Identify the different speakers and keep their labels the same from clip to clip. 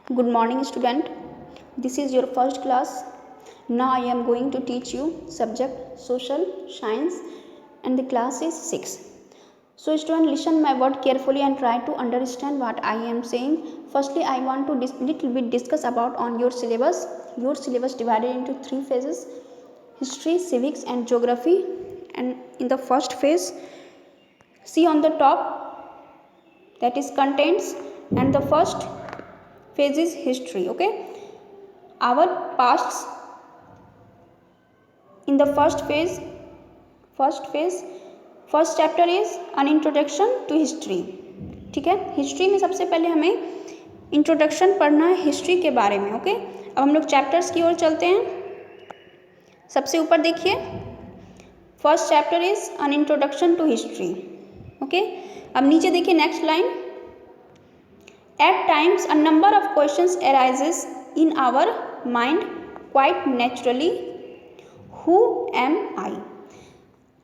Speaker 1: Good morning, student. This is your first class. Now I am going to teach you subject social science, and the class is 6. So, student, listen my word carefully and try to understand what I am saying. Firstly, I want to little bit discuss about on your syllabus. Your syllabus divided into 3 phases: history, civics, and geography. And in the first phase, see on the top, that is contents, and the first phase is history. Okay, our pasts in the first phase first chapter is an introduction to history. ठीक है, history में सबसे पहले हमें introduction पढ़ना है history के बारे में. ओके, अब हम लोग चैप्टर्स की ओर चलते हैं. सबसे ऊपर देखिए, first chapter is an introduction to history. Okay, अब नीचे देखिए next line. At times, a number of questions arises in our mind quite naturally. Who am I?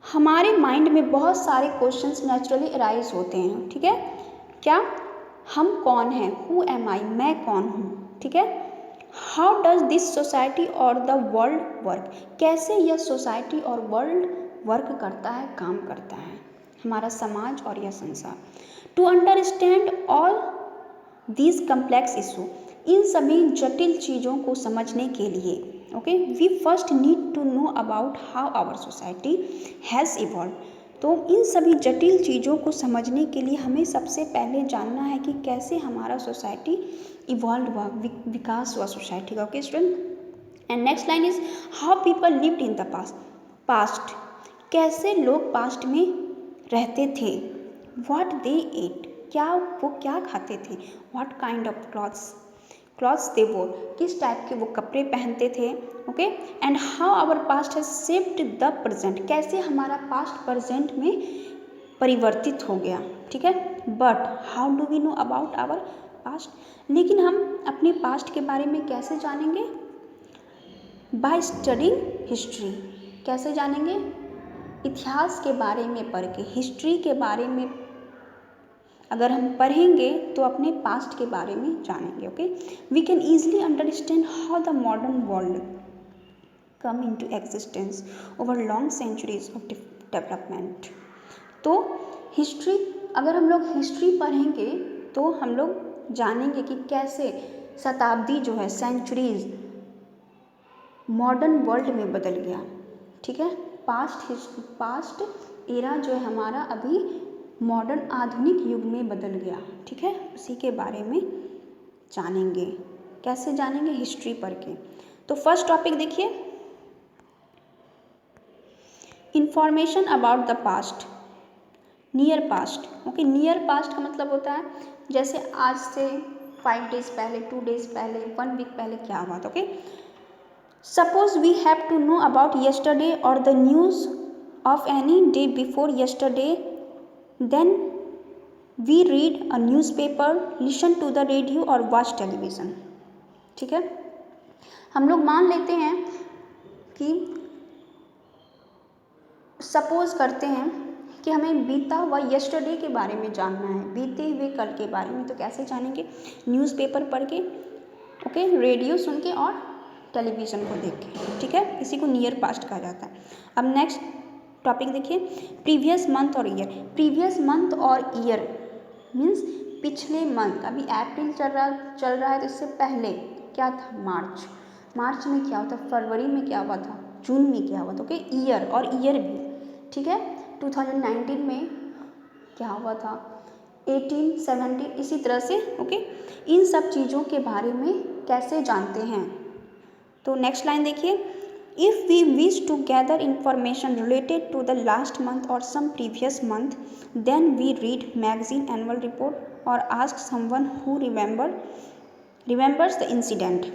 Speaker 1: हमारे माइंड में बहुत सारे क्वेश्चंस नेचुरली अराइज होते हैं. ठीक है, क्या हम कौन हैं? Who am I? मैं कौन हूँ? ठीक है. How does this society or the world work? कैसे यह सोसाइटी और वर्ल्ड वर्क करता है, काम करता है, हमारा समाज और यह संसार. To understand all these complex issue, इन सभी जटिल चीज़ों को समझने के लिए, okay, we first need to know about how our society has evolve. तो इन सभी जटिल चीज़ों को समझने के लिए हमें सबसे पहले जानना है कि कैसे हमारा सोसाइटी इवॉल्व हुआ, विकास हुआ सोसाइटी का. Okay student, and next line is how people lived in the past. कैसे लोग पास्ट में रहते थे. व्हाट दे एट, वो क्या खाते थे. What kind of clothes they wore, किस टाइप के वो कपड़े पहनते थे. Okay, and how our past has shaped the present. कैसे हमारा पास्ट प्रेजेंट में परिवर्तित हो गया. ठीक है, but how do we know about our past. लेकिन हम अपने पास्ट के बारे में कैसे जानेंगे. By studying history. कैसे जानेंगे. इतिहास के बारे में पढ़ के, हिस्ट्री के बारे में अगर हम पढ़ेंगे तो अपने पास्ट के बारे में जानेंगे. Okay, we can easily understand how the modern world come into existence over long centuries of development. तो हिस्ट्री, अगर हम लोग हिस्ट्री पढ़ेंगे तो हम लोग जानेंगे कि कैसे शताब्दी जो है, सेंचुरीज, मॉडर्न वर्ल्ड में बदल गया. ठीक है, पास्ट एरा जो है हमारा अभी मॉडर्न आधुनिक युग में बदल गया. ठीक है, उसी के बारे में जानेंगे. कैसे जानेंगे. हिस्ट्री पढ़ के. तो फर्स्ट टॉपिक देखिए, information about the past, near past. Okay, near past का मतलब होता है जैसे आज से 5 डेज पहले, 2 डेज पहले, 1 वीक पहले क्या हुआ था. Okay, suppose we have to know about yesterday or the news of any day before yesterday. Then we read a newspaper, listen to the radio or watch television. ठीक है, हम लोग मान लेते हैं कि सपोज करते हैं कि हमें बीता हुआ यस्टरडे के बारे में जानना है, बीते हुए कल के बारे में. तो कैसे जानेंगे. न्यूज़पेपर पढ़ के, ओके, रेडियो सुन के और टेलीविज़न को देख के. ठीक है, इसी को नियर पास्ट कहा जाता है. अब नेक्स्ट टॉपिक देखिए, प्रीवियस मंथ और ईयर. प्रीवियस मंथ और ईयर मीन्स पिछले मंथ. अभी अप्रैल चल रहा है तो इससे पहले क्या था. मार्च में क्या हुआ था, फरवरी में क्या हुआ था, जून में क्या हुआ था. ओके, ईयर और ईयर भी. ठीक है, 2019 में क्या हुआ था, 18, 17, इसी तरह से. ओके, इन सब चीज़ों के बारे में कैसे जानते हैं. तो नेक्स्ट लाइन देखिए, if we wish to gather information related to the last month or some previous month, then we read magazine annual report or ask someone who remembers the incident.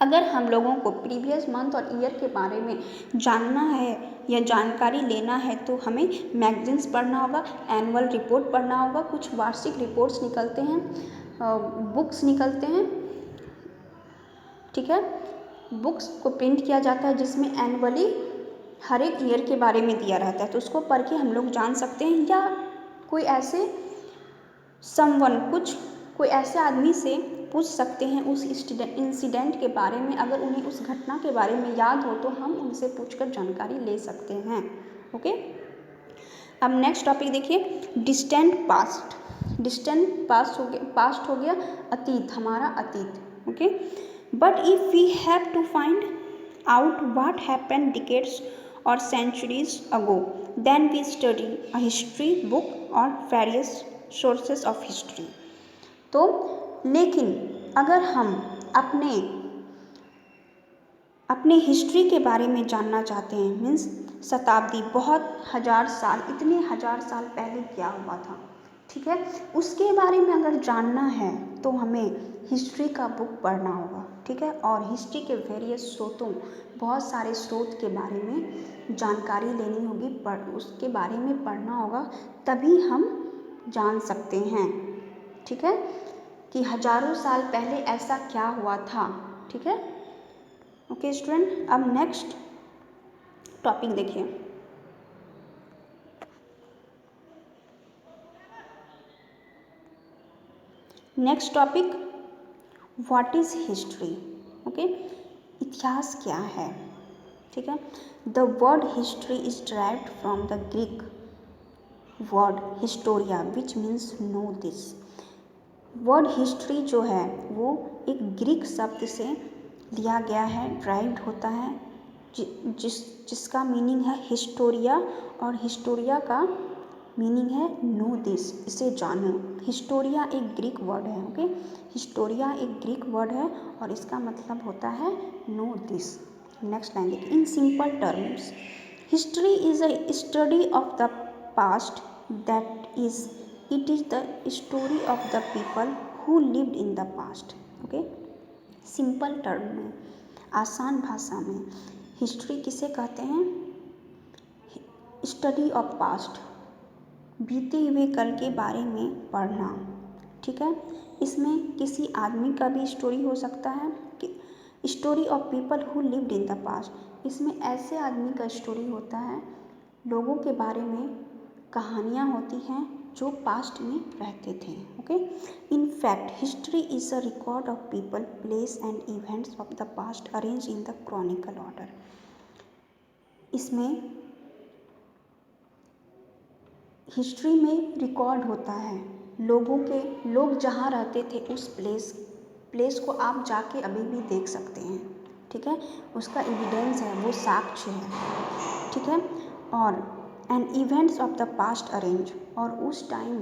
Speaker 1: अगर हम लोगों को प्रीवियस मंथ और year के बारे में जानना है या जानकारी लेना है तो हमें मैगजीन्स पढ़ना होगा, एनुअल रिपोर्ट पढ़ना होगा, कुछ वार्षिक रिपोर्ट्स निकलते हैं, बुक्स निकलते हैं. ठीक है, बुक्स को प्रिंट किया जाता है जिसमें एनुअली हर एक ईयर के बारे में दिया रहता है. तो उसको पढ़ के हम लोग जान सकते हैं, या कोई ऐसे कोई ऐसे आदमी से पूछ सकते हैं उस इंसिडेंट के बारे में। अगर उन्हें उस घटना के बारे में याद हो तो हम उनसे पूछकर जानकारी ले सकते हैं। ओके, अब नेक्स्ट टॉपिक देखिए, डिस्टेंट पास्ट। डिस्टेंट पास्ट हो गया अतीत, हमारा अतीत। Okay, but if we have to find out what happened decades और centuries ago, then we study a history book और वेरियस सोर्सेस ऑफ हिस्ट्री। तो लेकिन अगर हम अपने हिस्ट्री के बारे में जानना चाहते हैं, मीन्स शताब्दी, बहुत हजार साल, इतने हजार साल पहले क्या हुआ था, ठीक है, उसके बारे में अगर जानना है तो हमें हिस्ट्री का बुक पढ़ना होगा। ठीक है, और हिस्ट्री के वेरियस स्रोतों, बहुत सारे स्रोत के बारे में जानकारी लेनी होगी, उसके बारे में पढ़ना होगा, तभी हम जान सकते हैं। ठीक है, कि हजारों साल पहले ऐसा क्या हुआ था। ठीक है, ओके स्टूडेंट, अब नेक्स्ट टॉपिक देखिए। Next topic, what is history. Okay, इतिहास क्या है। ठीक है, the word history is derived from the Greek word historia which means know this. Word history जो है वो एक ग्रीक शब्द से लिया गया है, ड्राइव्ड होता है, जिसका मीनिंग है हिस्टोरिया, और हिस्टोरिया का मीनिंग है नो दिस, इसे जानो। हिस्टोरिया एक ग्रीक वर्ड है। ओके, हिस्टोरिया एक ग्रीक वर्ड है और इसका मतलब होता है नो दिस। नेक्स्ट लाइन देखिए, in simple terms history is a study of the past, that is it is the story of the people who lived in the past. Okay, simple term में, आसान भाषा में, history किसे कहते हैं, study of past, बीते हुए कल के बारे में पढ़ना। ठीक है, इसमें किसी आदमी का भी स्टोरी हो सकता है, कि story of people who lived in the past, इसमें ऐसे आदमी का स्टोरी होता है, लोगों के बारे में कहानियाँ होती हैं जो पास्ट में रहते थे। Okay, in fact history is a record of people, place and events of the past arrange in the Chronicle order. इसमें हिस्ट्री में रिकॉर्ड होता है लोग जहाँ रहते थे उस प्लेस को आप जाके अभी भी देख सकते हैं। ठीक है, उसका एविडेंस है, वो साक्ष्य है। ठीक है, और and events of the past arrange, और उस टाइम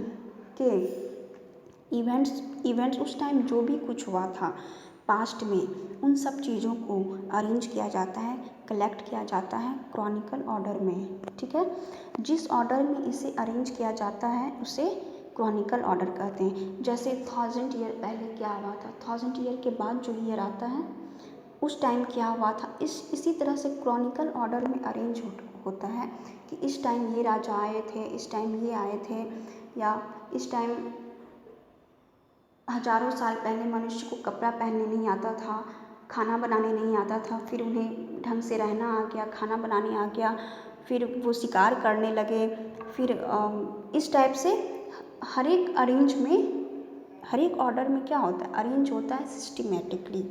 Speaker 1: के इवेंट्स उस टाइम जो भी कुछ हुआ था पास्ट में, उन सब चीज़ों को अरेंज किया जाता है, कलेक्ट किया जाता है क्रॉनिकल ऑर्डर में। ठीक है, जिस ऑर्डर में इसे अरेंज किया जाता है उसे क्रॉनिकल ऑर्डर कहते हैं। जैसे 1000 ईयर पहले क्या हुआ था, 1000 ईयर के बाद जो ईयर आता है उस टाइम क्या हुआ था, इसी तरह से क्रॉनिकल ऑर्डर में अरेंज होता है कि इस टाइम ये राजा आए थे, इस टाइम ये आए थे, या इस टाइम हजारों साल पहले मनुष्य को कपड़ा पहनने नहीं आता था, खाना बनाने नहीं आता था, फिर उन्हें ढंग से रहना आ गया, खाना बनाने आ गया, फिर वो शिकार करने लगे। फिर इस टाइप से हर एक ऑर्डर में क्या होता है, अरेंज होता है सिस्टमेटिकली।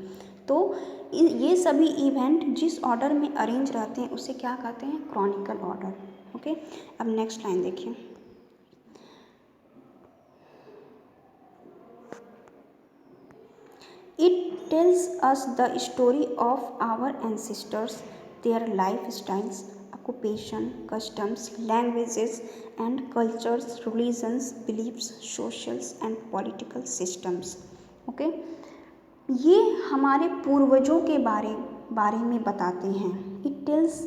Speaker 1: तो ये सभी इवेंट जिस ऑर्डर में अरेंज रहते हैं उसे क्या कहते हैं, क्रॉनिकल ऑर्डर। ओके, अब नेक्स्ट लाइन देखिए, It tells us the story of our ancestors, their lifestyles, occupation, customs, languages and cultures, religions, beliefs, socials and political systems. Okay? ये हमारे पूर्वजों के बारे में बताते हैं। It tells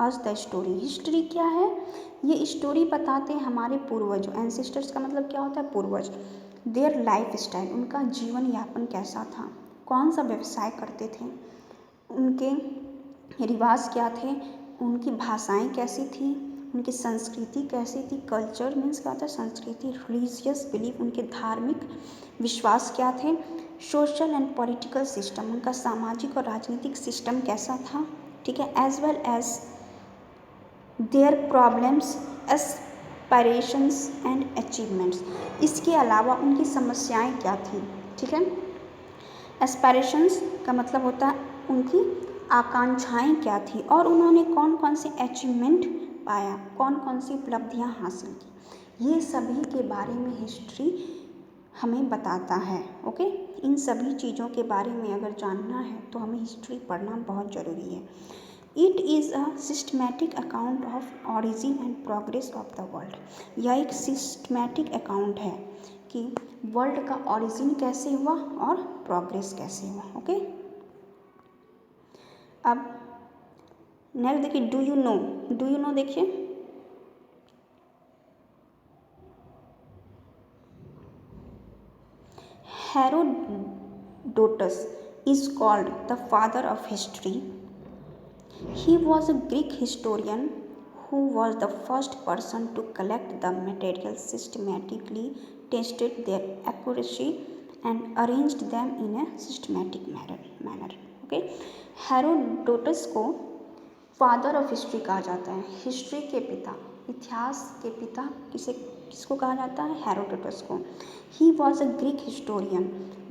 Speaker 1: us the story. History क्या है, ये स्टोरी बताते हैं हमारे पूर्वजों, एंसेस्टर्स का मतलब क्या होता है, पूर्वज। देयर लाइफ स्टाइल, उनका जीवन यापन कैसा था, कौन सा व्यवसाय करते थे, उनके रिवाज क्या थे, उनकी भाषाएं कैसी थी, उनकी संस्कृति कैसी थी, कल्चर मीन्स क्या होता है, संस्कृति, रिलीजियस बिलीफ, उनके धार्मिक विश्वास क्या थे, सोशल एंड पॉलिटिकल सिस्टम, उनका सामाजिक और राजनीतिक सिस्टम कैसा था। ठीक है, as well as their problems, aspirations and achievements, इसके अलावा उनकी समस्याएं क्या थी। ठीक है, एस्पायरेशंस का मतलब होता है उनकी आकांक्षाएं क्या थी और उन्होंने कौन कौन से अचीवमेंट पाया, कौन कौन सी उपलब्धियां हासिल की, ये सभी के बारे में हिस्ट्री हमें बताता है। ओके, इन सभी चीज़ों के बारे में अगर जानना है तो हमें हिस्ट्री पढ़ना बहुत ज़रूरी है। It is a systematic account of origin and progress of the world. यह एक सिस्टमैटिक अकाउंट है कि वर्ल्ड का ऑरिजिन कैसे हुआ और प्रोग्रेस कैसे हुआ। ओके, अब नेक्स्ट देखिए, डू यू नो देखिए, Herodotus is called the father of history. He was a Greek historian who was the first person to collect the materials, systematically tested their accuracy and arranged them in a systematic manner. Okay, Herodotus को father of history कहा जाता है, history के पिता, इतिहास के पिता किसको कहा जाता है? हेरोडोटस को। He was a Greek historian,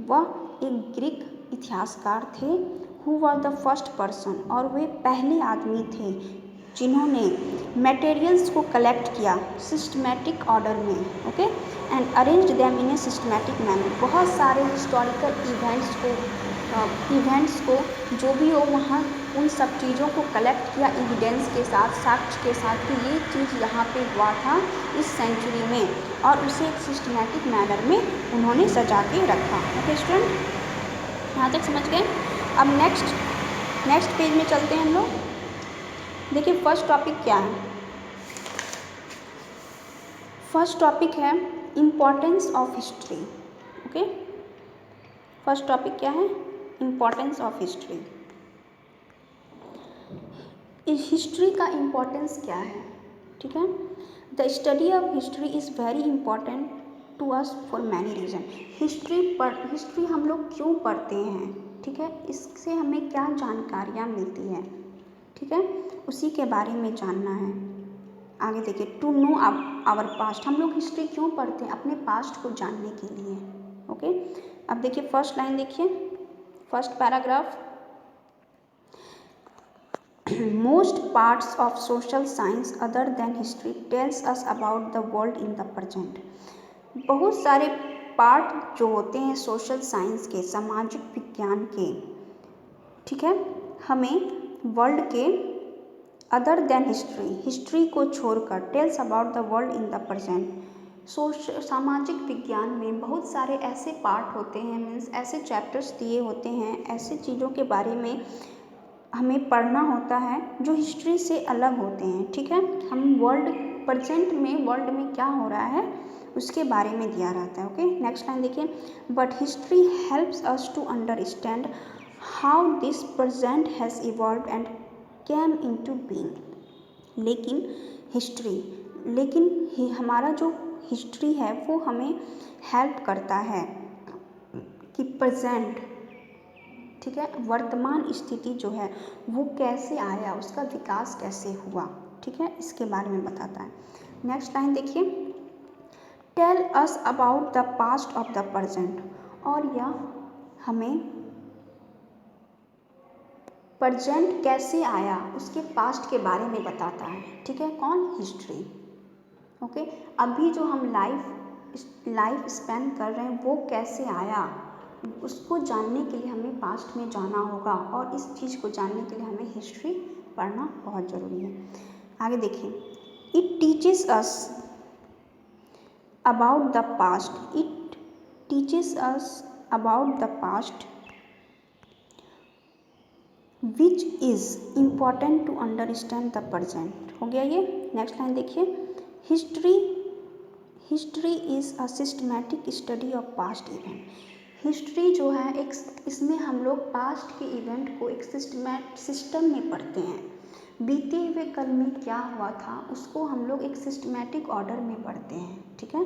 Speaker 1: वह एक ग्रीक इतिहासकार थे। Who was the first person, और वे पहले आदमी थे जिन्होंने मटेरियल्स को कलेक्ट किया सिस्टमैटिक ऑर्डर में। Okay, and arranged them in A systematic manner. बहुत सारे हिस्टोरिकल इवेंट्स को जो भी हो वहाँ उन सब चीज़ों को कलेक्ट किया एविडेंस के साथ, साक्ष्य के साथ कि ये चीज़ यहाँ पे हुआ था इस सेंचुरी में, और उसे एक सिस्टमैटिक मैनर में उन्होंने सजा के रखा। ओके स्टूडेंट, यहाँ तक समझ गए? अब नेक्स्ट पेज में चलते हैं हम लोग। देखिए फर्स्ट टॉपिक क्या है? फर्स्ट टॉपिक है importance of history. Okay, first topic क्या है? Importance of history. इस हिस्ट्री का इम्पोर्टेंस क्या है? ठीक है, the study of history is very important to us for many reason. History हम लोग क्यों पढ़ते हैं? ठीक है, इससे हमें क्या जानकारियाँ मिलती है? ठीक है, उसी के बारे में जानना है। आगे देखिए, टू नो आवर पास्ट। हम लोग हिस्ट्री क्यों पढ़ते हैं? अपने पास्ट को जानने के लिए। ओके, अब देखिए फर्स्ट लाइन देखिए, first paragraph. Most parts of social science other than history tells us about the world in the present. बहुत सारे पार्ट जो होते हैं सोशल साइंस के, सामाजिक विज्ञान के, ठीक है, हमें वर्ल्ड के अदर देन हिस्ट्री को छोड़कर tells about the world in the present. सामाजिक विज्ञान में बहुत सारे ऐसे पार्ट होते हैं, मीन्स ऐसे चैप्टर्स दिए होते हैं, ऐसे चीज़ों के बारे में हमें पढ़ना होता है जो हिस्ट्री से अलग होते हैं। ठीक है, हम प्रेजेंट में वर्ल्ड में क्या हो रहा है उसके बारे में दिया रहता है। ओके, नेक्स्ट लाइन देखिए, but history helps us to understand how this present has evolve and came into being. लेकिन हमारा जो हिस्ट्री है वो हमें हेल्प करता है कि प्रेजेंट, ठीक है, वर्तमान स्थिति जो है वो कैसे आया, उसका विकास कैसे हुआ, ठीक है, इसके बारे में बताता है। नेक्स्ट लाइन देखिए, tell us about the past of the present. और यह हमें प्रेजेंट कैसे आया उसके पास्ट के बारे में बताता है। ठीक है, कौन? हिस्ट्री। ओके, अभी जो हम लाइफ स्पेंड कर रहे हैं वो कैसे आया उसको जानने के लिए हमें पास्ट में जाना होगा, और इस चीज़ को जानने के लिए हमें हिस्ट्री पढ़ना बहुत ज़रूरी है। आगे देखिए, it teaches us about the past. It teaches us about the past which is important to understand the present. हो गया ये। नेक्स्ट लाइन देखिए, history is a systematic study of past event. History जो है एक, इसमें हम लोग पास्ट के इवेंट को एक सिस्टम में पढ़ते हैं। बीते हुए कल में क्या हुआ था उसको हम लोग एक सिस्टमैटिक ऑर्डर में पढ़ते हैं। ठीक है,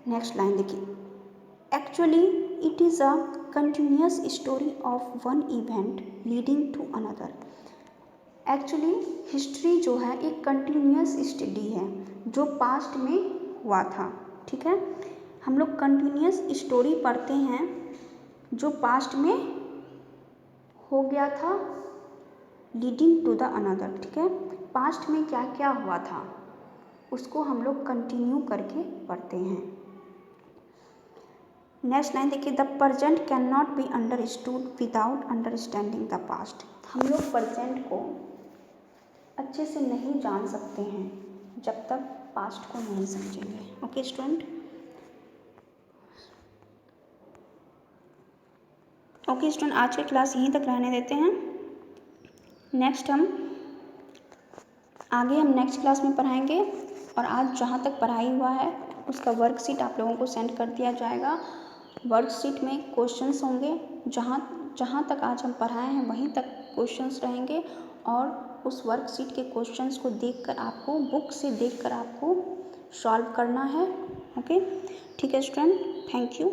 Speaker 1: नेक्स्ट लाइन देखिए, actually it is a continuous story of one event leading to another. Actually history जो है एक कंटिन्यूस स्टडी है जो पास्ट में हुआ था। ठीक है, हम लोग कंटिन्यूस स्टोरी पढ़ते हैं जो पास्ट में हो गया था लीडिंग टू द अनदर, ठीक है। पास्ट में क्या क्या हुआ था उसको हम लोग कंटिन्यू करके पढ़ते हैं। नेक्स्ट लाइन देखिए, the present can not be understood without understanding the past. हम लोग प्रेजेंट को अच्छे से नहीं जान सकते हैं जब तक पास्ट को नहीं समझेंगे। ओके स्टूडेंट, ओके स्टूडेंट, आज की क्लास यहीं तक रहने देते हैं। नेक्स्ट हम नेक्स्ट क्लास में पढ़ाएंगे, और आज जहाँ तक पढ़ाई हुआ है उसका वर्कशीट आप लोगों को सेंड कर दिया जाएगा। वर्कशीट में क्वेश्चंस होंगे, जहाँ तक आज हम पढ़ाए हैं वहीं तक क्वेश्चंस रहेंगे, और उस वर्कशीट के क्वेश्चंस को देखकर आपको बुक से देखकर आपको सॉल्व करना है। ओके, ठीक है स्टूडेंट, थैंक यू।